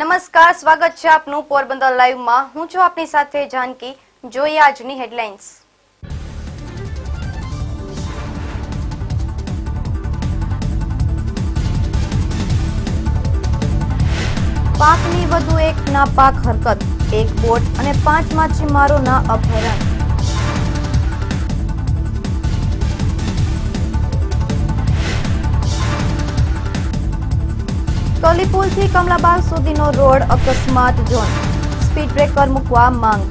નમસ્કાર, સ્વાગત છે આપનું પોરબંદર લાઈવમાં। હું છું આપની સાથે જાનકી। જોઈએ આજની હેડલાઇન્સ। પાકની વધુ એક નાપાક હરકત, એક બોટ અને 5 માછીમારોના અપહરણ। કલીપુલથી કમલાબાગ સુધીનો રોડ અકસ્માત ઝોન, સ્પીડ બ્રેકર મૂકવા માંગ।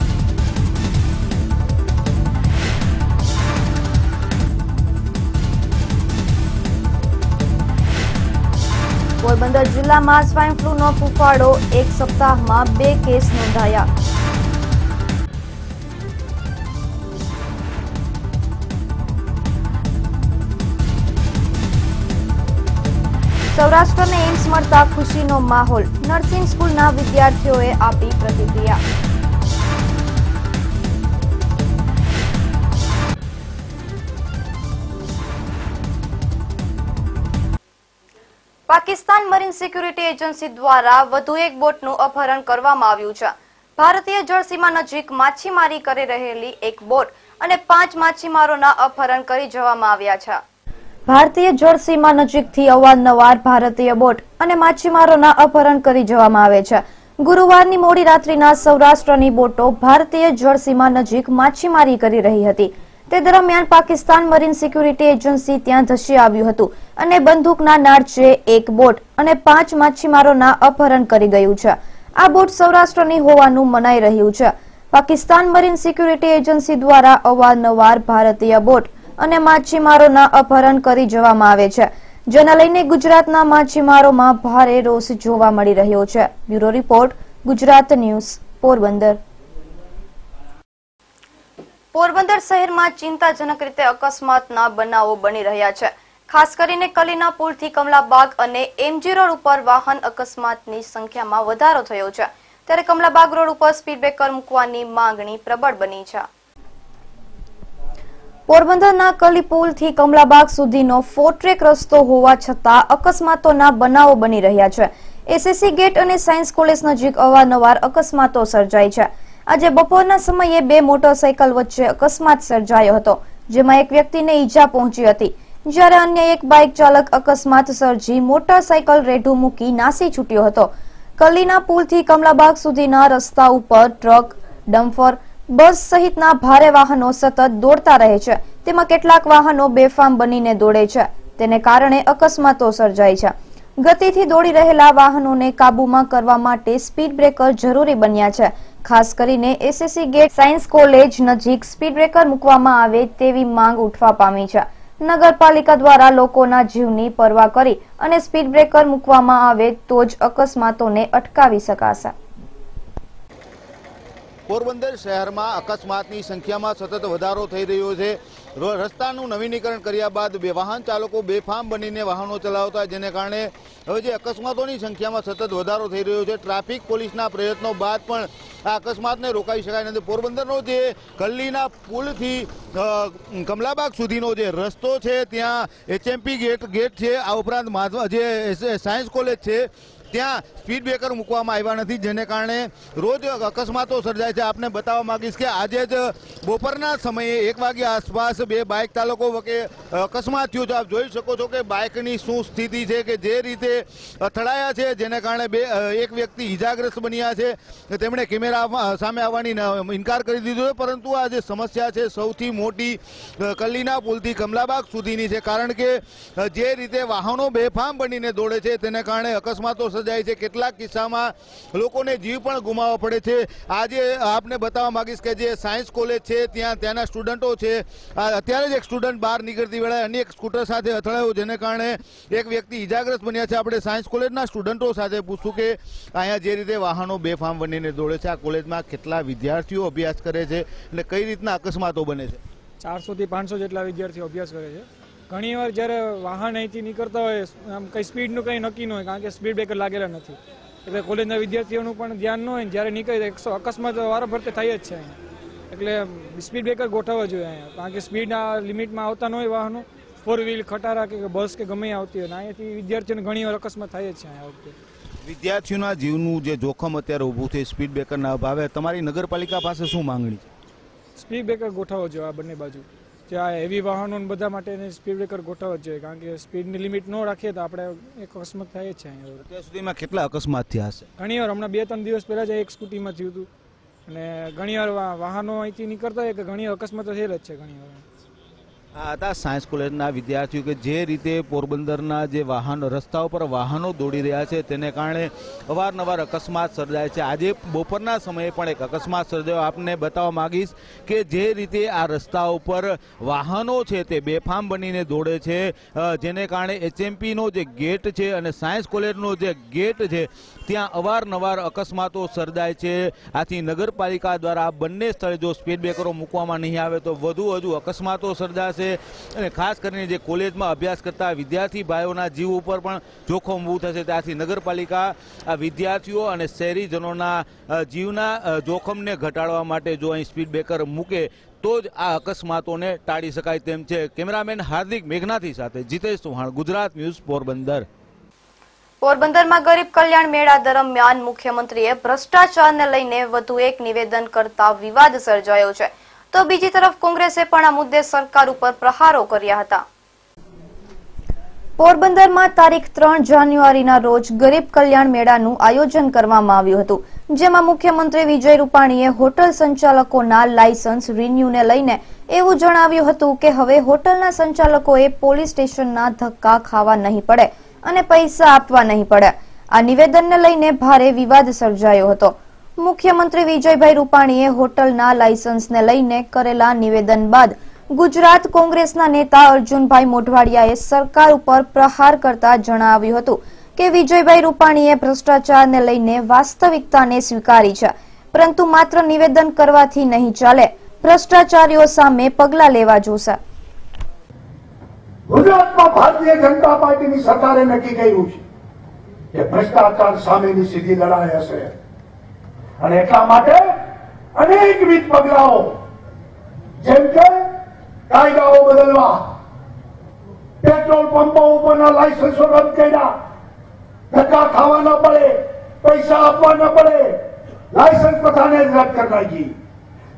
પોરબંદર જિલ્લામાં સ્વાઇન ફ્લૂનો ફૂફાડો, એક સપ્તાહમાં 2 કેસ નોંધાયા। સૌરાષ્ટ્રને એમ્સ મળતા ખુશીનો માહોલ, નર્સિંગ સ્કૂલના વિદ્યાર્થીઓએ આપી પ્રતિક્રિયા। પાકિસ્તાન મરીન સિક્યુરિટી એજન્સી દ્વારા વધુ એક બોટનું અપહરણ કરવામાં આવ્યું છે। ભારતીય જળસીમા નજીક માછીમારી કરી રહેલી એક બોટ અને 5 માછીમારોના અપહરણ કરી જવામાં આવ્યા છે। ભારતીય જળસીમા નજીકથી અવારનવાર ભારતીય બોટ અને માછીમારોના અપહરણ કરી જવામાં આવે છે। ગુરુવારની મોડી રાત્રિના સૌરાષ્ટ્રની બોટો ભારતીય જળસીમા નજીક માછીમારી કરી રહી હતી। તે દરમિયાન પાકિસ્તાન મરીન સિક્યુરિટી એજન્સી ત્યાં ધસી આવ્યું હતું અને બંદૂકના નાળચે એક બોટ અને 5 માછીમારોના અપહરણ કરી ગયું છે। આ બોટ સૌરાષ્ટ્રની હોવાનું મનાઈ રહ્યું છે। પાકિસ્તાન મરીન સિક્યુરિટી એજન્સી દ્વારા અવારનવાર ભારતીય બોટ અને માછીમારોના અપહરણ કરી જવામાં આવે છે, જેને લઈને ગુજરાતના માછીમારોમાં ભારે રોષ જોવા મળી રહ્યો છે। Bureau report, Gujarat news, Porbandar. Porbandar શહેરમાં ચિંતાજનક રીતે અકસ્માતના બનાવો બની રહ્યા છે। ખાસ કરીને કલીના પુલથી કમલાબાગ અને એમજી રોડ ઉપર વાહન અકસ્માતની સંખ્યામાં વધારો થયો છે, ત્યારે કમલાબાગ રોડ ઉપર સ્પીડ બ્રેકર મૂકવાની માંગણી પ્રબળ બની છે। પોરબંદરના કલીપુલથી કમલાબાગ સુધીનો 4 ટ્રેક રસ્તો હોવા છતાં અકસ્માતોના બનાવો બની રહ્યા છે। એસએસસી ગેટ અને સાયન્સ કોલેજ નજીક અવારનવાર અકસ્માતો સર્જાય છે। આજે બપોરના સમયે 2 મોટરસાયકલ વચ્ચે અકસ્માત સર્જાયો હતો, જેમાં એક વ્યક્તિને ઈજા પહોંચી હતી, જ્યારે અન્ય એક બાઇક ચાલક અકસ્માત સર્જી મોટરસાયકલ રેઢું મૂકી નાસી છૂટ્યો હતો। કલીના પુલથી કમલાબાગ સુધીના રસ્તા ઉપર ટ્રક, ડમ્પર, બસ સહિતના ભારે વાહનો સતત દોડતા રહે છે। તેમાં કેટલાક વાહનો બેફામ બનીને દોડે છે, તેને કારણે અકસ્માતો સર્જાય છે। ગતિથી દોડી રહેલા વાહનોને કાબૂમાં કરવા માટે સ્પીડ બ્રેકર જરૂરી બન્યા છે। ખાસ કરીને એસએસસી ગેટ સાયન્સ કોલેજ નજીક સ્પીડ બ્રેકર મૂકવામાં આવે તેવી માંગ ઉઠવા પામી છે। નગરપાલિકા દ્વારા લોકોના જીવની પરવા કરી અને સ્પીડ બ્રેકર મૂકવામાં આવે તો જ અકસ્માતોને અટકાવી શકાશે। પોરબંદર શહેરમાં અકસ્માતની સંખ્યામાં સતત વધારો થઈ રહ્યો છે। રસ્તાનું નવીનીકરણ કર્યા બાદ વાહન ચાલકો બેફામ બનીને વાહનો ચલાવતા, જેને કારણે હવે જે અકસ્માતોની સંખ્યામાં સતત વધારો થઈ રહ્યો છે। ટ્રાફિક પોલીસના પ્રયત્નો બાદ પણ આ અકસ્માતને રોકાઈ શકાય નથી। પોરબંદરનો જે કલ્લીના પુલથી કમલાબાગ સુધીનો જે રસ્તો છે, ત્યાં એચએમપી ગેટ છે, આ ઉપરાંત જે સાયન્સ કોલેજ છે, ત્યાં સ્પીડ બ્રેકર મૂકવામાં આવ્યા નથી, જેને કારણે રોજ અકસ્માતો સર્જાય છે। આપને બતાવવા માંગીશ કે આજે જ બપોરના સમયે 1 વાગ્યા આસપાસ 2 બાઇક ચાલકો વચ્ચે અકસ્માત થયો છે। આપ જોઈ શકો છો કે બાઇકની શું સ્થિતિ છે, કે જે રીતે અથડાયા છે, જેને કારણે એક વ્યક્તિ ઈજાગ્રસ્ત બન્યા છે। તેમણે કેમેરા સામે આવવાની ઇનકાર કરી દીધો છે, પરંતુ આ જે સમસ્યા છે સૌથી મોટી કલ્લીના પુલથી કમલાબાગ સુધીની છે, કારણ કે જે રીતે વાહનો બેફામ બનીને દોડે છે, તેને કારણે અકસ્માતો સર્જાય છે। કેટલાક કિસ્સામાં લોકોને જીવ પણ ગુમાવવા પડે છે। આજે આપને બતાવવા માંગીશ કે જે સાયન્સ કોલેજ છે, ત્યાંના સ્ટુડન્ટો છે, અત્યારે જ એક સ્ટુડન્ટ બહાર નીકળતી વેળાએ અન્ય એક સ્કૂટર સાથે અથડાયો, જેને કારણે એક વ્યક્તિ ઈજાગ્રસ્ત બન્યા છે। આપણે સાયન્સ કોલેજના સ્ટુડન્ટો સાથે પૂછશું કે અહીંયા જે રીતે વાહનો બેફામ બનીને દોડે છે, આ કોલેજમાં કેટલા વિદ્યાર્થીઓ અભ્યાસ કરે છે અને કઈ રીતના અકસ્માતો બને છે? 400 થી 500 જેટલા વિદ્યાર્થીઓ અભ્યાસ કરે છે। ઘણીવાર જ્યારે વાહન અહીંથી નીકળતા હોય, આમ કંઈ સ્પીડનું કંઈ નક્કી ન હોય, કારણ કે સ્પીડ બ્રેકર લાગેલા નથી, એટલે કોલેજના વિદ્યાર્થીઓનું પણ ધ્યાન ન હોય, જ્યારે નીકળે અકસ્માત વારાફરતી થઈ જ છે અહીંયા। એટલે સ્પીડ બ્રેકર ગોઠવવા જોઈએ અહીંયા, કારણ કે સ્પીડના લિમિટમાં આવતા ન હોય વાહનો, 4 વ્હીલ, ખટારા કે બસ કે ગમે આવતી હોય, અહીંયાથી વિદ્યાર્થીઓને ઘણી વાર અકસ્માત થાય જ છે અહીંયા વખતે। વિદ્યાર્થીઓના જીવનું જે જોખમ અત્યારે ઊભું છે સ્પીડ બ્રેકરના અભાવે તમારી નગરપાલિકા પાસે શું માંગણી છે? સ્પીડ બ્રેકર ગોઠવવો જોઈએ આ બંને બાજુ, જે આ હેવી વાહનો ને બધા માટે સ્પીડ બ્રેકર ગોઠવવો જ જોઈએ, કારણ કે સ્પીડની લિમિટ ન રાખીએ તો આપણે એક અકસ્માત થાય જ છે અહીંયા. અત્યાર સુધીમાં કેટલા અકસ્માત થયા હશે? ઘણીવાર હમણાં 2-3 દિવસ પહેલા જ એક સ્કૂટીમાં થયું હતું, અને ઘણીવાર વાહનો અહીંથી નીકળતા હોય કે ઘણી અકસ્માતો થયેલ જ છે ઘણીવાર. આ હતા સાયન્સ કોલેજના વિદ્યાર્થીઓ કે જે રીતે પોરબંદરના જે રસ્તાઓ પર વાહનો દોડી રહ્યા છે તેને કારણે અવારનવાર અકસ્માત સર્જાય છે. આજે બપોરના સમયે પણ એક અકસ્માત સર્જાયો. આપને બતાવવા માંગીશ કે જે રીતે આ રસ્તા ઉપર વાહનો છે તે બેફામ બનીને દોડે છે, જેને કારણે HMPનો જે ગેટ છે અને સાયન્સ કોલેજનો જે ગેટ છે ત્યાં અવારનવાર અકસ્માતો સર્જાય છે. આથી નગરપાલિકા દ્વારા આ બંને સ્થળે જો સ્પીડ બ્રેકરો મૂકવામાં નહીં આવે તો વધુ અકસ્માતો સર્જાશે, અને ખાસ કરીને જે કોલેજમાં અભ્યાસ કરતા વિદ્યાર્થી ભાઈઓના જીવ ઉપર પણ જોખમ ઊભું થશે. ત્યાંથી નગરપાલિકા આ વિદ્યાર્થીઓ અને શહેરીજનોના જીવના જોખમને ઘટાડવા માટે જો અહીં સ્પીડ બ્રેકર મૂકે તો જ આ અકસ્માતોને ટાળી શકાય તેમ છે. કેમેરામેન હાર્દિક મેઘનાથી સાથે જીતેશ ચૌહાણ, ગુજરાત ન્યૂઝ, પોરબંદર. પોરબંદરમાં ગરીબ કલ્યાણ મેળા દરમિયાન મુખ્યમંત્રીએ ભ્રષ્ટાચારને લઈને વધુ એક નિવેદન કરતા વિવાદ સર્જાયો છે, તો બીજી તરફ કોંગ્રેસે પણ આ મુદ્દે સરકાર ઉપર પ્રહારો કર્યા હતા. પોરબંદરમાં તારીખ 3 જાન્યુઆરીના રોજ ગરીબ કલ્યાણ મેળાનું આયોજન કરવામાં આવ્યું હતું, જેમાં મુખ્યમંત્રી વિજય રૂપાણીએ હોટલ સંચાલકોના લાયસન્સ રિન્યુને લઈને એવું જણાવ્યું હતું કે હવે હોટલના સંચાલકોએ પોલીસ સ્ટેશનના ધક્કા ખાવા નહીં પડે અને પૈસા આપવા નહીં પડે. આ નિવેદનને લઈને ભારે વિવાદ સર્જાયો હતો. મુખ્યમંત્રી વિજયભાઈ રૂપાણીએ હોટલના લાયસન્સને લઈને કરેલા નિવેદન બાદ ગુજરાત કોંગ્રેસના નેતા અર્જુનભાઈ મોઢવાડિયાએ સરકાર ઉપર પ્રહાર કરતા જણાવ્યું હતું કે વિજયભાઈ રૂપાણીએ ભ્રષ્ટાચારને લઈને વાસ્તવિકતાને સ્વીકારી છે, પરંતુ માત્ર નિવેદન કરવાથી નહીં ચાલે, ભ્રષ્ટાચારીઓ સામે પગલાં લેવા જોશે. ગુજરાતમાં ભારતીય જનતા પાર્ટીની સરકારે નક્કી કર્યું છે કે ભ્રષ્ટાચાર સામેની સીધી લડાઈ હશે, અને એટલા માટે અનેકવિધ પગલાઓ જેમ કે કાયદાઓ બદલવા, પેટ્રોલ પંપો ઉપરના લાયસન્સો રદ કર્યા, ધક્કા ખાવા ન પડે, પૈસા આપવા ન પડે, લાયસન્સ પ્રથાને રદ કરી નાખી.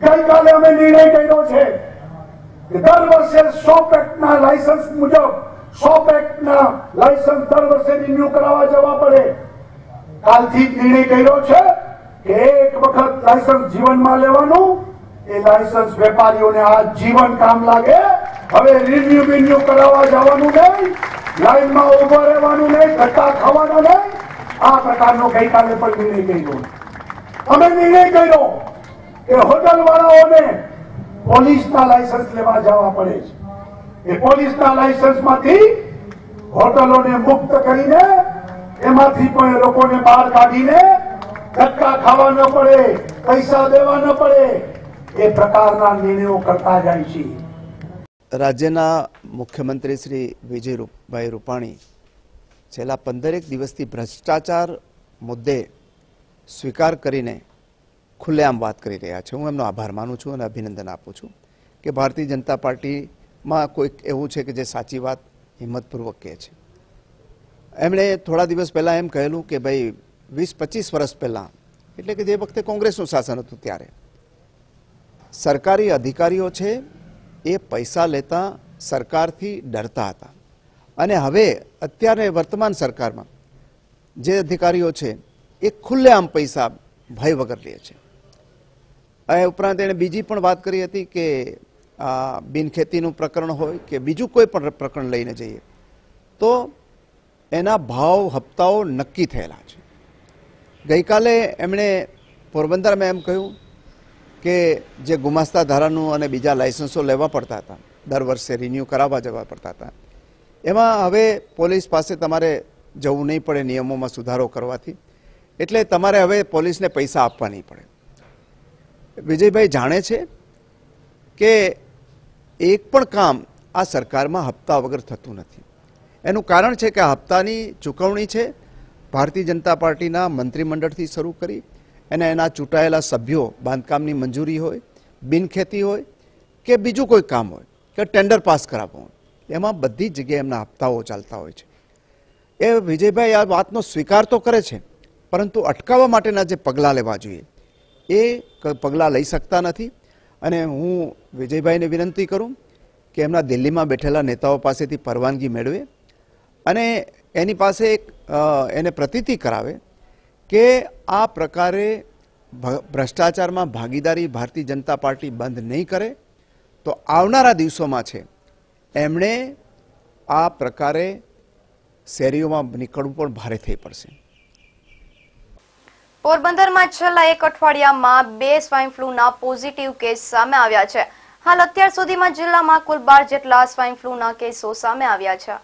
ગઈકાલે અમે નિર્ણય કર્યો છે કે દર વર્ષે 100 પેક્ટના લાયસન્સ મુજબ 100 પેક્ટના લાયસન્સ દર વર્ષે રિન્યુ કરાવવા જવા પડે. કાલથી નિર્ણય કર્યો છે કે એક વખત લાયસન્સ જીવનમાં લેવાનું, એ લાયસન્સ વેપારીઓને આ જીવન કામ લાગે. હવે રિન્યુ કરાવવા જવાનું નહીં, લાઈનમાં ઉભા રહેવાનું નહીં, ધક્કા ખાવાના નહીં. આ પ્રકારનો ગઈકાલે પણ નિર્ણય કર્યો. અમે નિર્ણય કર્યો કે હોટલ વાળાઓને પોલીસના લાયસન્સ લેવા જવા પડે છે. એ પોલીસના લાયસન્સમાંથી હોટલોને મુક્ત કરીને એમાંથી પણ લોકોને બહાર કાઢીને ધક્કા ખાવા ન પડે, પૈસા દેવા ન પડે, એ પ્રકારના નિર્ણયો કરતા જાય છે. રાજ્યના મુખ્યમંત્રી શ્રી વિજયભાઈ રૂપાણી છેલ્લા 15 દિવસથી ભ્રષ્ટાચાર મુદ્દે સ્વીકાર કરીને ખુલ્લેઆમ વાત કરી રહ્યા છે. હું એમનો આભાર માનું છું અને અભિનંદન આપું છું કે ભારતીય જનતા પાર્ટીમાં કોઈક એવું છે કે જે સાચી વાત હિંમતપૂર્વક કહે છે. એમણે થોડા દિવસ પહેલાં એમ કહેલું કે ભાઈ 20-25 વર્ષ પહેલાં, એટલે કે જે વખતે કોંગ્રેસનું શાસન હતું ત્યારે સરકારી અધિકારીઓ છે એ પૈસા લેતા સરકારથી ડરતા હતા, અને હવે અત્યારે વર્તમાન સરકારમાં જે અધિકારીઓ છે એ ખુલ્લેઆમ પૈસા ભય વગર લે છે. એ ઉપરાંત એણે બીજી પણ વાત કરી હતી કે બિનખેતીનું પ્રકરણ હોય કે બીજું કોઈ પણ પ્રકરણ લઈને જઈએ તો એના ભાવ હપ્તાઓ નક્કી થયેલા છે. ગઈકાલે એમણે પોરબંદરમાં એમ કહ્યું કે જે ગુમાસ્તા ધારાનું અને બીજા લાયસન્સો લેવા પડતા હતા, દર વર્ષે રિન્યુ કરાવવા જવા પડતા હતા, એમાં હવે પોલીસ પાસે તમારે જવું નહીં પડે નિયમોમાં સુધારો કરવાથી, એટલે તમારે હવે પોલીસને પૈસા આપવા નહીં પડે. વિજયભાઈ જાણે છે કે એક પણ કામ આ સરકારમાં હપ્તા વગર થતું નથી. એનું કારણ છે કે આ હપ્તાની ચૂકવણી છે ભારતીય જનતા પાર્ટીના મંત્રીમંડળથી શરૂ કરી અને એના ચૂંટાયેલા સભ્યો, બાંધકામની મંજૂરી હોય, બિનખેતી હોય કે બીજું કોઈ કામ હોય કે ટેન્ડર પાસ કરાવવું હોય, એમાં બધી જ જગ્યાએ એમના હપ્તાઓ ચાલતા હોય છે. એ વિજયભાઈ આ વાતનો સ્વીકાર તો કરે છે પરંતુ અટકાવવા માટેના જે પગલાં લેવા જોઈએ એ પગલાં લઈ શકતા નથી. અને હું વિજયભાઈને વિનંતી કરું કે એમના દિલ્હીમાં બેઠેલા નેતાઓ પાસેથી પરવાનગી મેળવે અને એની પાસે એને પ્રતીતિ કરાવે કે આ પ્રકારે ભ્રષ્ટાચારમાં ભાગીદારી ભારતીય જનતા પાર્ટી બંધ નહીં કરે તો આવનારા દિવસોમાં છે એમણે આ પ્રકારે શેરીઓમાં નીકળવું પણ ભારે થઈ પડશે. પોરબંદરમાં છેલ્લા એક અઠવાડિયામાં 2 સ્વાઇન ફ્લૂના પોઝિટિવ કેસ સામે આવ્યા છે. હાલ અત્યાર સુધીમાં જિલ્લામાં કુલ 12 જેટલા સ્વાઇન ફ્લૂના કેસો સામે આવ્યા છે.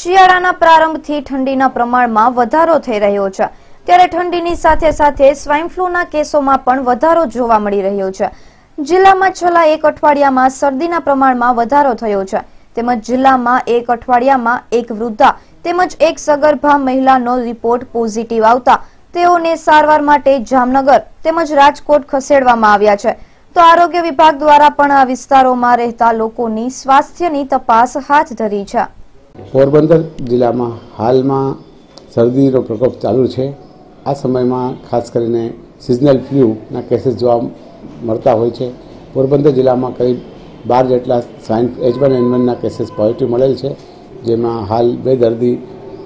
શિયાળાના પ્રારંભથી ઠંડીના પ્રમાણમાં વધારો થઈ રહ્યો છે, ત્યારે ઠંડીની સાથે સાથે સ્વાઇન ફ્લૂના કેસોમાં પણ વધારો જોવા મળી રહ્યો છે. જિલ્લામાં છેલ્લા એક અઠવાડિયામાં શરદીના પ્રમાણમાં વધારો થયો છે, તેમજ જિલ્લામાં એક અઠવાડિયામાં એક વૃદ્ધા તેમજ એક સગર્ભા મહિલાનો રિપોર્ટ પોઝિટિવ આવતા તેઓને સારવાર માટે જામનગર તેમજ રાજકોટ ખસેડવામાં આવ્યા છે. તો આરોગ્ય વિભાગ દ્વારા પણ આ વિસ્તારોમાં રહેતા લોકોની સ્વાસ્થ્યની તપાસ હાથ ધરી છે. પોરબંદર જિલ્લામાં હાલમાં શરદીનો પ્રકોપ ચાલુ છે. આ સમયમાં ખાસ કરીને સિઝનલ ફ્લૂના કેસીસ જોવા મળતા હોય છે. પોરબંદર જિલ્લામાં કરીબ 12 જેટલા સ્વાઇન H1N1ના કેસીસ પોઝિટિવ મળેલ છે, જેમાં હાલ 2 દર્દી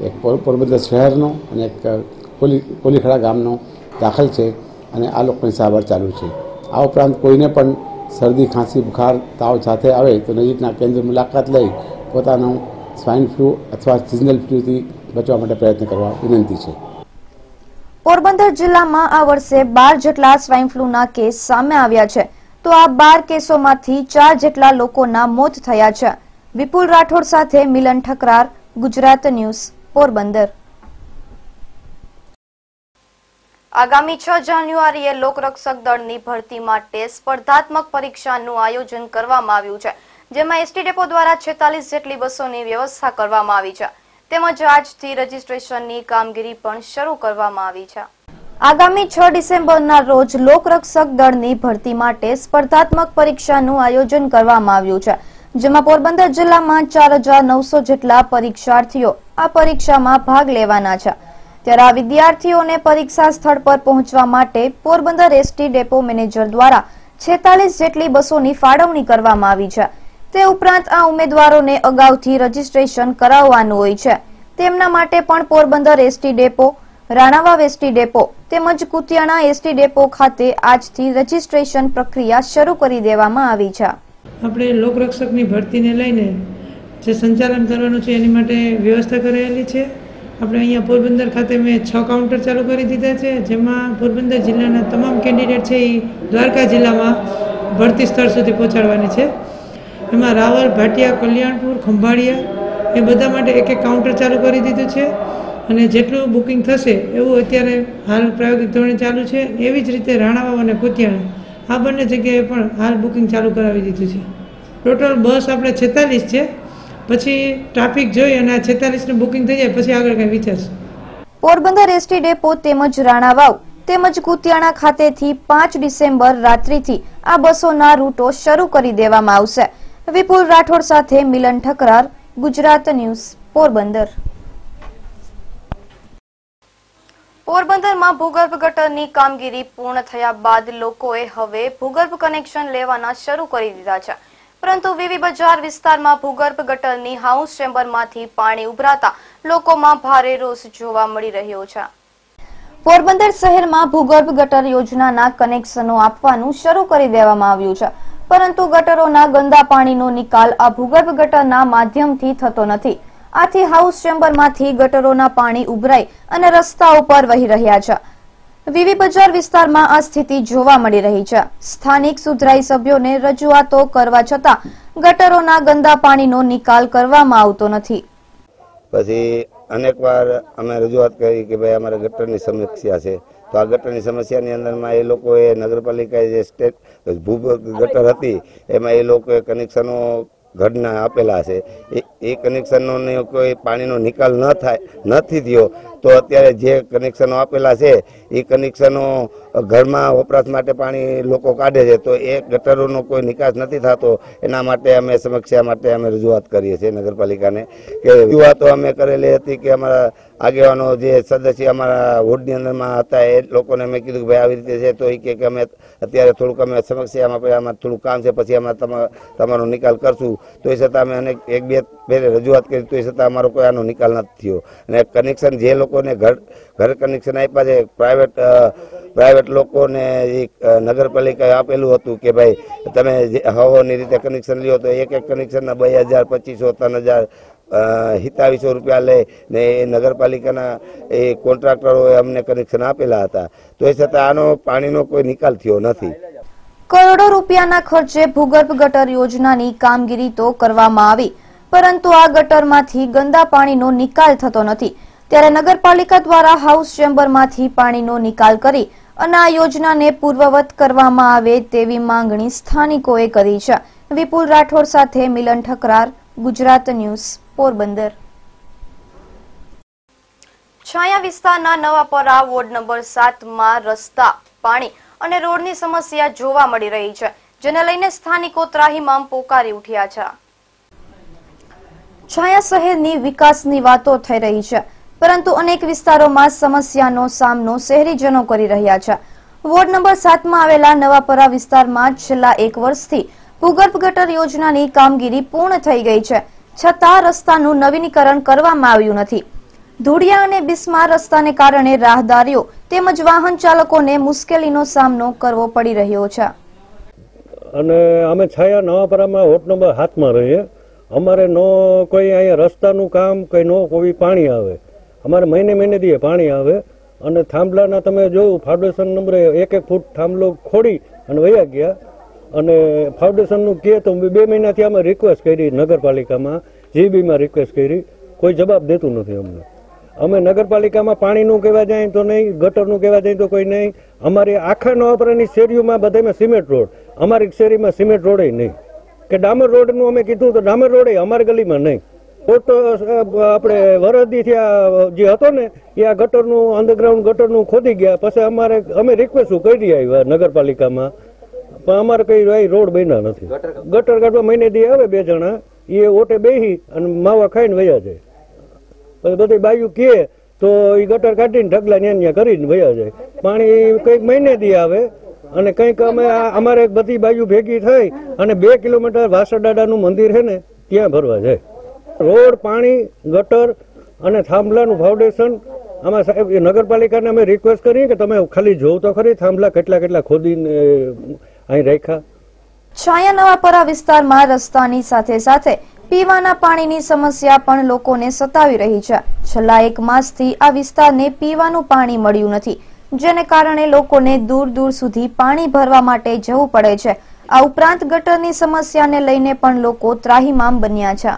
એક પોરબંદર શહેરનો અને એક કોલીખડા ગામનો દાખલ છે અને આ લોકોની સારવાર ચાલુ છે. આ ઉપરાંત કોઈને પણ શરદી, ખાંસી, બુખાર, તાવ સાથે આવે તો નજીકના કેન્દ્ર મુલાકાત લઈ પોતાનો સ્વાઇન ફ્લૂ અથવા સિઝનલ ફ્લૂથી બચવા માટે પ્રયત્ન કરવા વિનંતી છે. પોરબંદર જિલ્લામાં આ વર્ષે 12 જેટલા સ્વાઇન ફ્લૂના કેસ સામે આવ્યા છે, તો આ 12 કેસોમાંથી 4 જેટલા લોકોના મોત થયા છે. વિપુલ રાઠોડ સાથે મિલન ઠકરાર, ગુજરાત ન્યૂઝ, પોરબંદર. આગામી 6 જાન્યુઆરીએ લોકરક્ષક દળની ભરતી માટે સ્પર્ધાત્મક પરીક્ષાનું આયોજન કરવામાં આવ્યું છે, જેમાં એસટી ડેપો દ્વારા 46 જેટલી બસોની વ્યવસ્થા કરવામાં આવી છે, તેમજ આજથી રજીસ્ટ્રેશનની કામગીરી પણ શરૂ કરવામાં આવી છે. આગામી 6 ડિસેમ્બરના રોજ લોકરક્ષક દળની ભરતી માટે સ્પર્ધાત્મક પરીક્ષાનું આયોજન કરવામાં આવ્યું છે, જેમાં પોરબંદર જિલ્લામાં 4900 જેટલા પરીક્ષાર્થીઓ આ પરીક્ષામાં ભાગ લેવાના છે. ત્યારે આ વિદ્યાર્થીઓને પરીક્ષા સ્થળ પર પહોંચવા માટે પોરબંદર એસટી ડેપો મેનેજર દ્વારા 46 જેટલી બસોની ફાળવણી કરવામાં આવી છે. તે ઉપરાંત આ ઉમેદવારોને અગાઉથી રજીસ્ટ્રેશન કરાવવાનું હોય છે. તેમના માટે પણ Porbandar ST depot, Ranavav ST depot તેમજ કુતિયાણા એસટી ડેપો ખાતે આજથી રજીસ્ટ્રેશન પ્રક્રિયા શરૂ કરી દેવામાં આવી છે. આપણે લોકરક્ષકની ભરતીને લઈને જે સંચાલન કરવાનું છે એની માટે વ્યવસ્થા કરેલી છે. આપણે અહીંયા પોરબંદર ખાતે મેં 6 કાઉન્ટર ચાલુ કરી દીધા છે, જેમાં પોરબંદર જિલ્લાના તમામ કેન્ડિડેટ છે એ દ્વારકા જિલ્લામાં ભરતી સ્થળ સુધી પહોંચાડવાની છે. એમાં રાવલ, ભાટિયા, કલ્યાણપુર, ખંભાળિયા એ બધા માટે એક કાઉન્ટર ચાલુ કરી દીધું છે અને જેટલું બુકિંગ થશે એવું અત્યારે હાલ પ્રાયોગિક ધોરણે ચાલુ છે. એવી જ રીતે રાણાવાવ અને કુતિયાણા આ બંને જગ્યાએ પણ હાલ બુકિંગ ચાલુ કરાવી દીધું છે. ટોટલ બસ આપણે 46 છે. પછી ટ્રાફિક જોઈ અને આ 46નું બુકિંગ થઈ જાય પછી આગળ કંઈ વિચારશું. પોરબંદર એસટી ડેપો તેમજ રાણાવાવ તેમજ કુતિયાણા ખાતેથી 5 ડિસેમ્બર રાત્રિથી આ બસોના રૂટો શરૂ કરી દેવામાં આવશે. વિપુલ રાઠોડ સાથે મિલન ઠકરાર, ગુજરાત ન્યૂઝ, પોરબંદર. પોરબંદરમાં ભૂગર્ભ ગટરની કામગીરી પૂર્ણ થયા બાદ લોકોએ હવે ભૂગર્ભ કનેક્શન લેવાના શરૂ કરી દીધા છે, પરંતુ વીવી બજાર વિસ્તારમાં ભૂગર્ભ ગટરની હાઉસ ચેમ્બરમાંથી પાણી ઉભરાતા લોકોમાં ભારે રોષ જોવા મળી રહ્યો છે. પોરબંદર શહેરમાં ભૂગર્ભ ગટર યોજનાના કનેક્શનો આપવાનું શરૂ કરી દેવામાં આવ્યું છે, પરંતુ ગટરોના ગંદા પાણીનો નિકાલ આ ભૂગર્ભ ગટરના માધ્યમથી થતો નથી. આથી હાઉસ ચેમ્બરમાંથી ગટરોના પાણી ઉભરાઈ અને રસ્તાઓ પર વહી રહ્યા છે. વીવી બજાર વિસ્તારમાં આ સ્થિતિ જોવા મળી રહી છે. સ્થાનિક સુધરાઈ સભ્યોને રજૂઆતો કરવા છતાં ગટરોના ગંદા પાણીનો નિકાલ કરવામાં આવતો નથી. પછી અનેકવાર અમે રજૂઆત કરી કે ભાઈ અમારે ગટરની સમસ્યા છે, તો આ ગટરની સમસ્યાની અંદરમાં એ લોકોએ નગરપાલિકાએ જે સ્ટેટ ભૂગર્ભ ગટર હતી એમાં એ લોકોએ કનેક્શનો ઘરના આપેલા છે. એ કનેક્શનનો કોઈ પાણીનો નિકાલ નથી થયો, તો અત્યારે જે કનેક્શનો આપેલા છે એ કનેક્શનો ઘરમાં વપરાશ માટે પાણી લોકો કાઢે છે, તો એ ગટરોનો કોઈ નિકાસ નથી થતો. એના માટે અમે સમસ્યા માટે અમે રજૂઆત કરીએ છીએ નગરપાલિકાને. કે રજૂઆતો અમે કરેલી હતી કે અમારા આગેવાનો જે સદસ્ય અમારા વોર્ડની અંદરમાં હતા એ લોકોને મેં કીધું કે ભાઈ આવી રીતે છે, તો એ કે અમે અત્યારે થોડુંક અમે સમસ્યામાં પછી આમાં થોડું કામ છે, પછી અમે તમારો નિકાલ કરશું. તો એ છતાં અમે એક બે ફેરે રજૂઆત કરી, તો એ છતાં અમારો કોઈ આનો નિકાલ નથી થયો. અને કનેક્શન જે લોકોને ઘર કનેક્શન આપ્યા છે પ્રાઇવેટ લોકોને નગરપાલિકાએ આપેલું હતું કે ભાઈ તમે હવાની રીતે કનેક્શન લ્યો તો એક કનેક્શનના 2000, 2500, 3000, 2700 રૂપિયા લે ને એ નગરપાલિકાના એ કોન્ટ્રાક્ટરોએ અમને કનેક્શન આપેલા હતા. તો એ છતાં આનો પાણીનો કોઈ નિકાલ થયો નથી. કરોડો રૂપિયાના ખર્ચે ભૂગર્ભ ગટર યોજનાની કામગીરી તો કરવામાં આવી, પરંતુ આ ગટરમાંથી ગંદા પાણીનો નિકાલ થતો નથી. ત્યારે નગરપાલિકા દ્વારા હાઉસ ચેમ્બરમાંથી પાણીનો નિકાલ કરી અને આ યોજનાને પૂર્વવત કરવામાં આવે તેવી માંગણી સ્થાનિકોએ કરી છે. વિપુલ રાઠોડ સાથે મિલન ઠકરાર, ગુજરાત ન્યૂઝ, પોરબંદર. છાયા વિસ્તારના નવાપરા વોર્ડ નંબર 7માં રસ્તા, પાણી અને રોડની સમસ્યા જોવા મળી રહી છે, જેને લઈને સ્થાનિકો ત્રાહિમામ પોકારી ઉઠ્યા છે. છાયા શહેરની વિકાસની વાતો થઈ રહી છે, પરંતુ અનેક વિસ્તારોમાં સમસ્યાનો સામનો શહેરીજનો કરી રહ્યા છે. વોર્ડ નંબર 7માં આવેલા નવાપરા વિસ્તારમાં છેલ્લા 1 વર્ષથી ભૂગર્ભ ગટર યોજનાની કામગીરી પૂર્ણ થઈ ગઈ છે, છતાં રસ્તાનું નવીનીકરણ કરવામાં આવ્યું નથી. ધૂળિયા અને બિસ્માર રસ્તાને કારણે રાહદારીઓ તેમજ વાહન ચાલકોને મુશ્કેલીનો સામનો કરવો પડી રહ્યો છે. અને અમે છાયા નવાપરામાં વોર્ડ નંબર 7માં રહીએ. અમારે નો કોઈ અહીંયા રસ્તાનું કામ કઈ નો કોઈ પાણી આવે. અમારે મહિને દીએ પાણી આવે. અને થાંભલાના તમે જોયું ફાઉન્ડેશન નંબરે 1 ફૂટ થાંભલો ખોડી અને વયા ગયા. અને ફાઉન્ડેશનનું કહે તો 2 મહિનાથી અમે રિક્વેસ્ટ કરી નગરપાલિકામાં, જીબીમાં રિક્વેસ્ટ કરી, કોઈ જવાબ દેતું નથી અમને. અમે નગરપાલિકામાં પાણીનું કહેવા જાય તો નહીં, ગટરનું કહેવા જાય તો કોઈ નહીં. અમારી આખા નવાપરાની શેરીઓમાં બધામાં સિમેન્ટ રોડ, અમારી શેરીમાં સિમેન્ટ રોડ નહીં. કે ડામર રોડનું અમે કીધું તો ડામર રોડ અમારી ગલીમાં નહીં. તો આપણે વરદીથી જે હતો ને એ આ ગટરનું અંડરગ્રાઉન્ડ ગટરનું ખોદી ગયા. પછી અમે રિક્વેસ્ટ કરી આવ્યા નગરપાલિકામાં, પણ અમારે કઈ રોડ બન્યા નથી. ગટર કાઢવા મહિને દી આવે 2 જણા, એ ઓટે બેસી અને માવા ખાઈને વયા જાય. પછી બધી બાયું કહે તો એ ગટર કાઢીને ઢગલા ન્યા કરીને વયા જાય. પાણી કંઈક મહિને દી આવે અને કંઈક અમારે બધી બાજુ ભેગી થઈ અને 2 કિલોમીટર વાસરડાડાનું મંદિર છે ને ત્યાં ભરવા જાય. રોડ, પાણી, ગટર અને થાંભલાનું ફાઉન્ડેશન આમાં સાહેબ નગરપાલિકાને અમે રિક્વેસ્ટ કરીએ કે તમે ખાલી જોવ તો ખરી થાંભલા કેટલા ખોદીને અહીં રાખ્યા. છાયા નવાપરા વિસ્તારમાં રસ્તાની સાથે સાથે પીવાના પાણીની સમસ્યા પણ લોકોને સતાવી રહી છે. છેલ્લા 1 માસથી આ વિસ્તારને પીવાનું પાણી મળ્યું નથી, જેને કારણે લોકોને દૂર સુધી પાણી ભરવા માટે જવું પડે છે. આ ઉપરાંત ગટરની સમસ્યાને લઈને પણ લોકો ત્રાહિમામ બન્યા છે.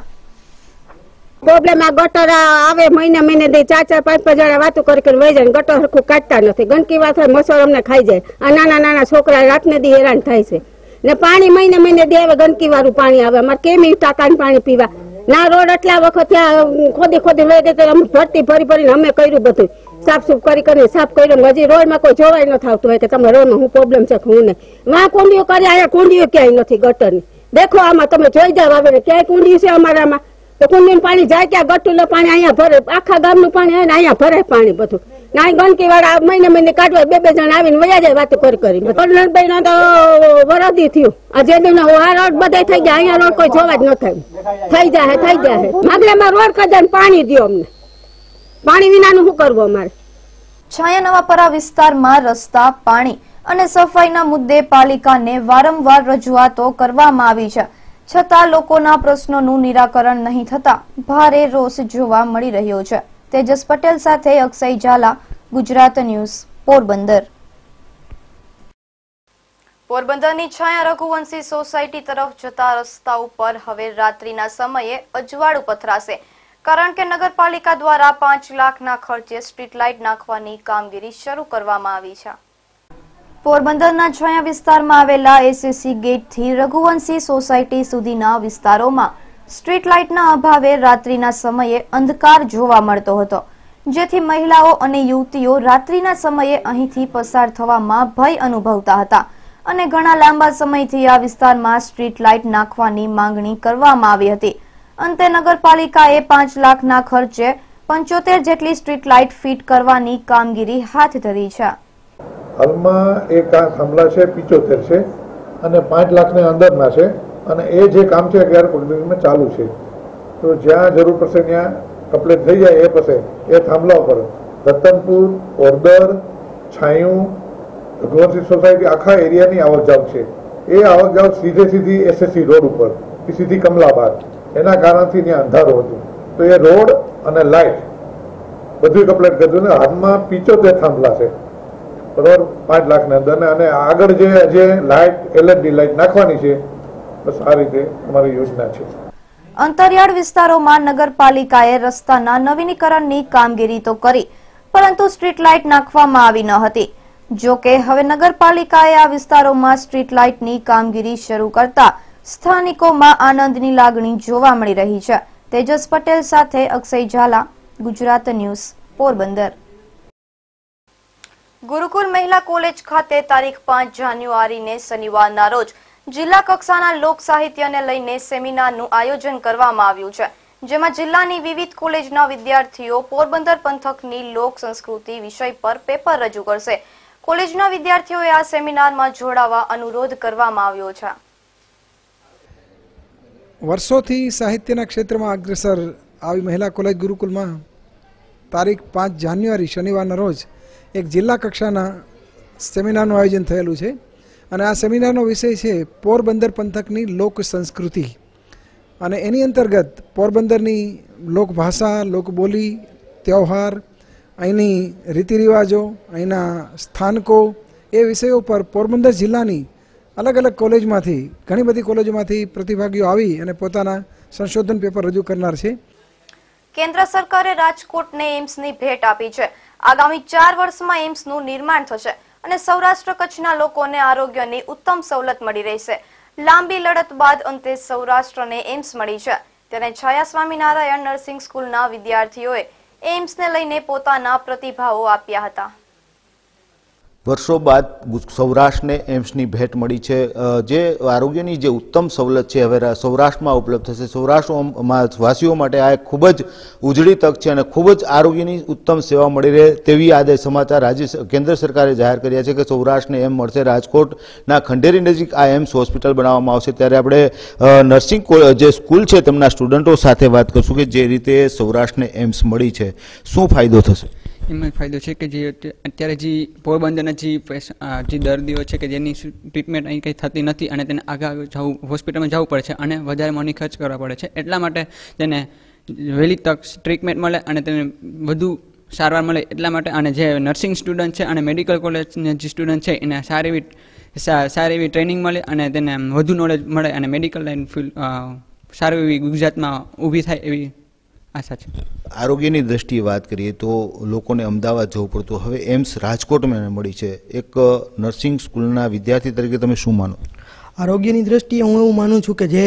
પ્રોબ્લેમ આ ગટર આવે મહિને દે 4-5 જણા વાતો કરી વહી જાય. ગટર હરખું કાઢતા નથી, ગંદકી વાત હોય, મસર અમને ખાઈ જાય. આ નાના છોકરા રાતને દી હેરાન થાય છે. ને પાણી મહિને દે આવે, ગંદકી વાળું પાણી આવે. અમારે કેમ ટાંકાનું પાણી પીવા? ના રોડ એટલા વખત ત્યાં ખોદી લઈ દે તો અમે ભરીને અમે કર્યું બધું સાફ કરીને સાફ કર્યું. હજી રોડમાં કોઈ જોવાય ન થતું હોય કે તમે રોડમાં હું પ્રોબ્લેમ છે હું નહીં. વાં કુંડીઓ કરી, અહીંયા કુંડીઓ ક્યાંય નથી ગટરની. દેખો આમાં તમે જોઈ જાવ આવે ને ક્યાંય કુંડી છે અમારામાં. તો કુંડીનું પાણી જાય ક્યાં? ગટુલો પાણી અહીંયા ભરે, આખા ગામનું પાણી આવે ને અહીંયા ભરાય પાણી બધું. ના ગંદકી વાળા મહિને કાઢવા 2 જણા આવીને વયા જાય વાતો કરી. કલ્યાણભાઈ તો વરદી થયું. આ જે દિન આ રોડ બધા થઈ ગયા, અહીંયા રોડ કોઈ જોવા જ ન થાય. થઈ જાય માગલામાં રોડ કદાચ પાણી દો અમને. પાણી વિનાનું શું કરવું અમારે? છાયા નવાપરા વિસ્તારમાં રસ્તા, પાણી અને સફાઈના મુદ્દે પાલિકાને વારંવાર રજૂઆતો કરવામાં આવી છે, છતાં લોકોના પ્રશ્નોનું નિરાકરણ નહીં થતા ભારે રોષ જોવા મળી રહ્યો છે. તેજસ પટેલ સાથે અક્ષય ઝાલા, ગુજરાત ન્યૂઝ, પોરબંદર. પોરબંદરની છાયા રઘુવંશી સોસાયટી તરફ જતા રસ્તા ઉપર હવે રાત્રિના સમયે અજવાળું પથરાશે, કારણ કે નગરપાલિકા દ્વારા 5 લાખના ખર્ચે સ્ટ્રીટ લાઇટ નાખવાની કામગીરી શરૂ કરવામાં આવી છે. પોરબંદરના છાયા વિસ્તારમાં આવેલા એસએસસી ગેટથી રઘુવંશી સોસાયટી સુધીના વિસ્તારોમાં સ્ટ્રીટ લાઇટના અભાવે રાત્રિના સમયે અંધકાર જોવા મળતો હતો, જેથી મહિલાઓ અને યુવતીઓ રાત્રિના સમયે અહીંથી પસાર થવામાં ભય અનુભવતા હતા અને ઘણા લાંબા સમયથી આ વિસ્તારમાં સ્ટ્રીટ લાઇટ નાખવાની માંગણી કરવામાં આવી હતી. અંતે નગરપાલિકાએ 5 લાખના ખર્ચે 75 જેટલી સ્ટ્રીટ લાઇટ ફિટ કરવાની કામગીરી હાથ ધરી છે. હાલમાં એક આ થાંભલા છે 75 છે અને 5 લાખની અંદરના છે અને એ જે કામ છે અત્યારે પ્રોગ્રેસમાં ચાલુ છે. તો જ્યાં જરૂર પડશે ત્યાં કમ્પ્લીટ થઈ જાય એ પછી એ થાંભલા ઉપર રતનપુર, ઓરદર, છાયું, ભગવતી સોસાયટી આખા એરિયાની આવક જાવક છે. એ આવક જાવક સીધી એસએસસી રોડ ઉપર સીધી કમલાબાદ એના કારણથી ત્યાં અંધારું હતું. તો એ રોડ અને લાઇટ બધું કમ્પ્લીટ કર્યું ને હાથમાં 75 થાંભલા છે બરોબર 5 લાખની અંદર અને આગળ જે લાઇટ એલઈડી લાઇટ નાખવાની છે. બસ આ રીતે અમારી યોજના છે. અંતરિયાળ વિસ્તારોમાં નગરપાલિકાએ રસ્તાના નવીનીકરણની કામગીરી તો કરી, પરંતુ સ્ટ્રીટ લાઇટ નાખવામાં આવી ન હતી. જો કે હવે નગરપાલિકાએ આ વિસ્તારોમાં સ્ટ્રીટ લાઇટની કામગીરી શરૂ કરતા સ્થાનિકોમાં આનંદની લાગણી જોવા મળી રહી છે. તેજસ પટેલ સાથે અક્ષય ઝાલા, ગુજરાત ન્યૂઝ, પોરબંદર. ગુરુકુલ મહિલા કોલેજ ખાતે તારીખ 5 જાન્યુઆરીને શનિવારના રોજ જિલ્લા કક્ષાના લોક સાહિત્યને લઈને સેમિનારનું આયોજન કરવામાં આવ્યું છે, જેમાં જિલ્લાની વિવિધ કોલેજના વિદ્યાર્થીઓ પોરબંદર પંથકની લોક સંસ્કૃતિ વિષય પર પેપર રજૂ કરશે. કોલેજના વિદ્યાર્થીઓએ આ સેમિનારમાં જોડાવા અનુરોધ કરવામાં આવ્યો છે. વર્ષોથી સાહિત્યના ક્ષેત્રમાં અગ્રેસર આવી મહિલા કોલેજ ગુરુકુલમાં તારીખ 5 જાન્યુઆરી શનિવારના રોજ એક જિલ્લા કક્ષાના સેમિનારનું આયોજન થયેલું છે અને આ સેમિનારનો વિષય છે પોરબંદર પંથકની લોક સંસ્કૃતિ અને એની અંતર્ગત પોરબંદરની લોકભાષા, લોકબોલી, તહેવાર, અહીંની રીતિરિવાજો, અહીંના સ્થાનકો એ વિષયો પર પોરબંદર જિલ્લાની અલગ અલગ કોલેજમાંથી ઘણી બધી કોલેજોમાંથી પ્રતિભાગીઓ આવી અને પોતાના સંશોધન પેપર રજૂ કરનાર છે. કેન્દ્ર સરકારે રાજકોટને એમ્સની ભેટ આપી છે. આગામી 4 વર્ષમાં એમ્સનું નિર્માણ થશે અને સૌરાષ્ટ્ર કચ્છના લોકોને આરોગ્યની ઉત્તમ સવલત મળી રહેશે. લાંબી લડત બાદ અંતે સૌરાષ્ટ્રને એમ્સ મળી છે. ત્યારે છાયા સ્વામિનારાયણ નર્સિંગ સ્કૂલના વિદ્યાર્થીઓએ એમ્સને લઈને પોતાના પ્રતિભાવો આપ્યા હતા. વર્ષો બાદ સૌરાષ્ટ્રને એમ્સની ભેટ મળી છે. જે આરોગ્યની જે ઉત્તમ સવલત છે હવે સૌરાષ્ટ્રમાં ઉપલબ્ધ થશે. સૌરાષ્ટ્રમાં વાસીઓ માટે આ એક ખૂબ જ ઉજળી તક છે અને ખૂબ જ આરોગ્યની ઉત્તમ સેવા મળી રહે તેવી આજે સમાચાર કેન્દ્ર સરકારે જાહેર કર્યા છે કે સૌરાષ્ટ્રને એમ મળશે. રાજકોટના ખંડેરી નજીક આ એમ્સ હોસ્પિટલ બનાવવામાં આવશે. ત્યારે આપણે નર્સિંગ જે સ્કૂલ છે તેમના સ્ટુડન્ટો સાથે વાત કરશું કે જે રીતે સૌરાષ્ટ્રને એમ્સ મળી છે શું ફાયદો થશે. એમાં ફાયદો છે કે જે અત્યારે જે પોરબંદરના જે દર્દીઓ છે કે જેની ટ્રીટમેન્ટ અહીં કંઈ થતી નથી અને તેને આગળ જવું હોસ્પિટલમાં જવું પડે છે અને વધારે મની ખર્ચ કરવા પડે છે. એટલા માટે તેને વહેલી તક ટ્રીટમેન્ટ મળે અને તેને વધુ સારવાર મળે એટલા માટે. અને જે નર્સિંગ સ્ટુડન્ટ છે અને મેડિકલ કોલેજના જે સ્ટુડન્ટ છે એને સારી એવી ટ્રેનિંગ મળે અને તેને વધુ નોલેજ મળે અને મેડિકલ લાઈન ફિલ્ડ સારી એવી ગુજરાતમાં ઊભી થાય એવી આશા છે. આરોગ્યની દ્રષ્ટિએ વાત કરીએ તો લોકોને અમદાવાદ જવું પડતું, હવે એમ્સ રાજકોટમાં મળી છે. એક નર્સિંગ સ્કૂલના વિદ્યાર્થી તરીકે તમે શું માનો? આરોગ્યની દ્રષ્ટિએ હું એવું માનું છું કે જે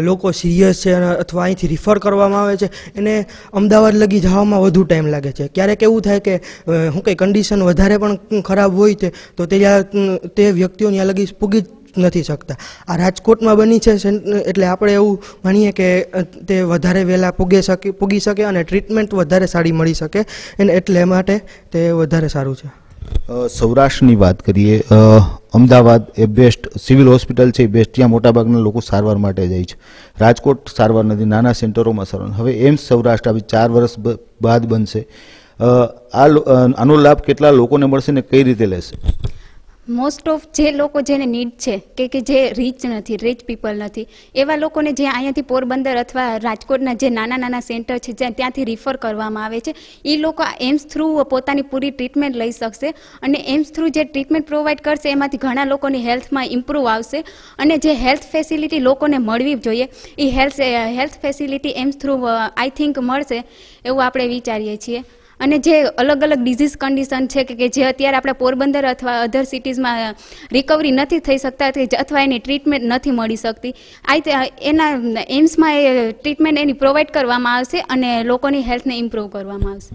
લોકો સિરિયસ છે અથવા અહીંથી રિફર કરવામાં આવે છે એને અમદાવાદ લગી જવામાં વધુ ટાઈમ લાગે છે. ક્યારેક એવું થાય કે શું કંઈ કન્ડિશન વધારે પણ ખરાબ હોય તો તે વ્યક્તિઓ ત્યાં લગી પૂગી નથી શકતા. આ રાજકોટમાં બની છે એટલે આપણે એવું માનીએ કે તે વધારે વહેલા પૂગી શકે અને ટ્રીટમેન્ટ વધારે સારી મળી શકે અને એટલે માટે તે વધારે સારું છે. સૌરાષ્ટ્રની વાત કરીએ, અમદાવાદ એ બેસ્ટ સિવિલ હોસ્પિટલ છે, બેસ્ટ. ત્યાં મોટાભાગના લોકો સારવાર માટે જાય છે. રાજકોટ સારવાર નથી, નાના સેન્ટરોમાં સારવાર. હવે એમ્સ સૌરાષ્ટ્ર આવી 4 વર્ષ બાદ બનશે. આનો લાભ કેટલા લોકોને મળશે ને કઈ રીતે લેશે? મોસ્ટ ઓફ જે લોકો જેને નીડ છે કે જે રીચ પીપલ નથી એવા લોકોને જે અહીંયાથી પોરબંદર અથવા રાજકોટના જે નાના સેન્ટર છે જ્યાં ત્યાંથી રિફર કરવામાં આવે છે એ લોકો એમ્સ થ્રુ પોતાની પૂરી ટ્રીટમેન્ટ લઈ શકશે અને એમ્સ થ્રુ જે ટ્રીટમેન્ટ પ્રોવાઈડ કરશે એમાંથી ઘણા લોકોની હેલ્થમાં ઇમ્પ્રૂવ આવશે અને જે હેલ્થ ફેસિલિટી લોકોને મળવી જોઈએ એ health facility AIIMS through I think મળશે એવું આપણે વિચારીએ છીએ. અને જે અલગ અલગ ડિઝીઝ કન્ડિશન છે કે જે અત્યારે આપણે પોરબંદર અથવા અધર સિટીઝમાં રિકવરી નથી થઈ શકતા અથવા એની ટ્રીટમેન્ટ નથી મળી શકતી, એના એમ્સમાં એ ટ્રીટમેન્ટ એની પ્રોવાઈડ કરવામાં આવશે અને લોકોની હેલ્થને ઇમ્પ્રૂવ કરવામાં આવશે.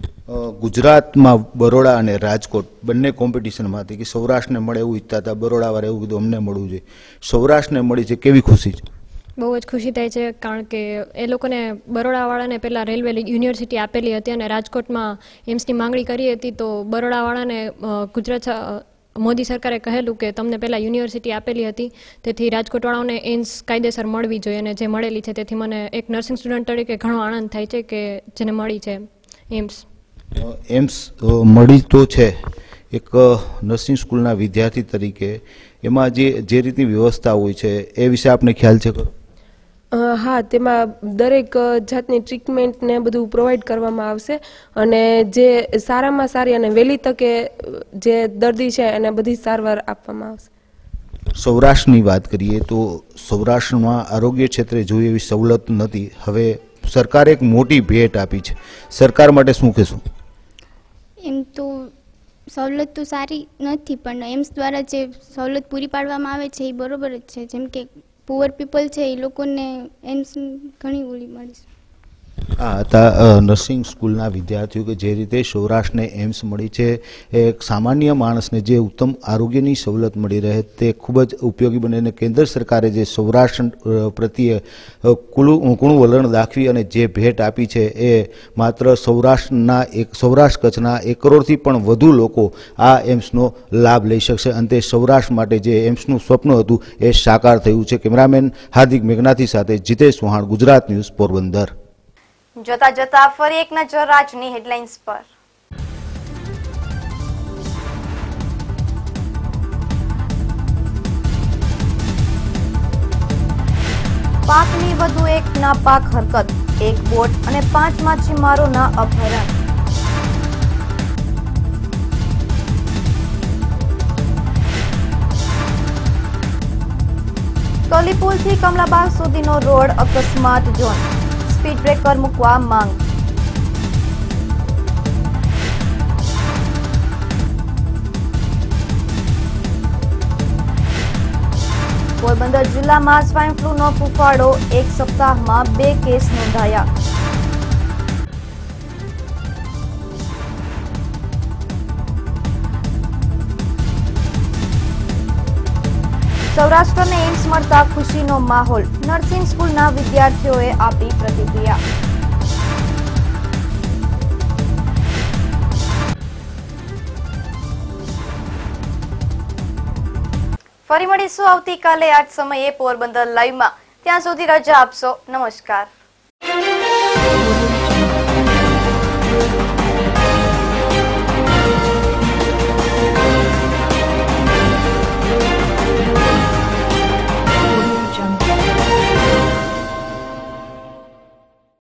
ગુજરાતમાં બરોડા અને રાજકોટ બંને કોમ્પિટિશનમાં હતી કે સૌરાષ્ટ્રને મળે એવું ઈચ્છતા હતા. બરોડાવાળા એવું કીધું અમને મળવું જોઈએ, સૌરાષ્ટ્રને મળી છે, કેવી ખુશી છે? બહુ જ ખુશી થાય છે, કારણ કે એ લોકોને બરોડાવાળાને પહેલાં રેલવે યુનિવર્સિટી આપેલી હતી અને રાજકોટમાં એમ્સની માંગણી કરી હતી. તો બરોડાવાળાને ગુજરાત મોદી સરકારે કહેલું કે તમને પહેલાં યુનિવર્સિટી આપેલી હતી, તેથી રાજકોટવાળાઓને એમ્સ કાયદેસર મળવી જોઈએ, અને જે મળેલી છે. તેથી મને એક નર્સિંગ સ્ટુડન્ટ તરીકે ઘણો આનંદ થાય છે કે જેને મળી છે એમ્સ. એમ્સ મળી તો છે, એક નર્સિંગ સ્કૂલના વિદ્યાર્થી તરીકે એમાં જે રીતની વ્યવસ્થા હોય છે એ વિશે આપને ખ્યાલ છે? હા, તેમાં દરેક જાતની ટ્રીટમેન્ટ ને બધું પ્રોવાઈડ કરવામાં આવશે, અને જે સારામાં સારી અને વહેલી તકે જે દર્દી છે એને બધી સારવાર આપવામાં આવશે. સૌરાષ્ટ્રની વાત કરીએ તો સૌરાષ્ટ્રમાં આરોગ્ય ક્ષેત્રે જોઈએ એવી સવલત નથી. હવે સરકારે એક મોટી ભેટ આપી છે, સરકાર માટે શું કહેશું? એમ તો સવલત તો સારી નથી, પણ એમ્સ દ્વારા જે સવલત પૂરી પાડવામાં આવે છે એ બરોબર જ છે. જેમ કે પુઅર પીપલ છે એ લોકોને એમ્સ ઘણી ઓલી મળી છે. આ હતા નર્સિંગ સ્કૂલના વિદ્યાર્થીઓ કે જે રીતે સૌરાષ્ટ્રને એમ્સ મળી છે, એક સામાન્ય માણસને જે ઉત્તમ આરોગ્યની સવલત મળી રહે તે ખૂબ જ ઉપયોગી બને. અને કેન્દ્ર સરકારે જે સૌરાષ્ટ્ર પ્રત્યે કુણું વલણ દાખવી અને જે ભેટ આપી છે એ માત્ર સૌરાષ્ટ્ર કચ્છના 1 કરોડથી પણ વધુ લોકો આ એમ્સનો લાભ લઈ શકશે. અંતે સૌરાષ્ટ્ર માટે જે એમ્સનું સ્વપ્ન હતું એ સાકાર થયું છે. કેમેરામેન હાર્દિક મેઘનાથી સાથે જીતેશ ચૌહાણ, ગુજરાત ન્યૂઝ, પોરબંદર. જોતા જોતા ફરી એક નજર આજની હેડલાઇન્સ પર. પાકની વધુ એક નાપાક હરકત, એક બોટ અને 5 માછીમારોના અપહરણ. કલીપુલથી કમલાબાગ સુધીનો રોડ અકસ્માત ઝોન, સ્પીડ બ્રેકર મૂકવા માંગ. પોરબંદર જિલ્લામાં સ્વાઇન ફ્લૂનો ફૂફાડો, 1 સપ્તાહમાં 2 કેસ નોંધાયા. સૌરાષ્ટ્રને એમ્સ મળતા ખુશીનો માહોલ, નર્સિંગ સ્કૂલના વિદ્યાર્થીઓએ આપી પ્રતિક્રિયા. ફરી મળીશું આવતીકાલે આ જ સમયે પોરબંદર લાઈવમાં. ત્યાં સુધી રજા આપશો. નમસ્કાર.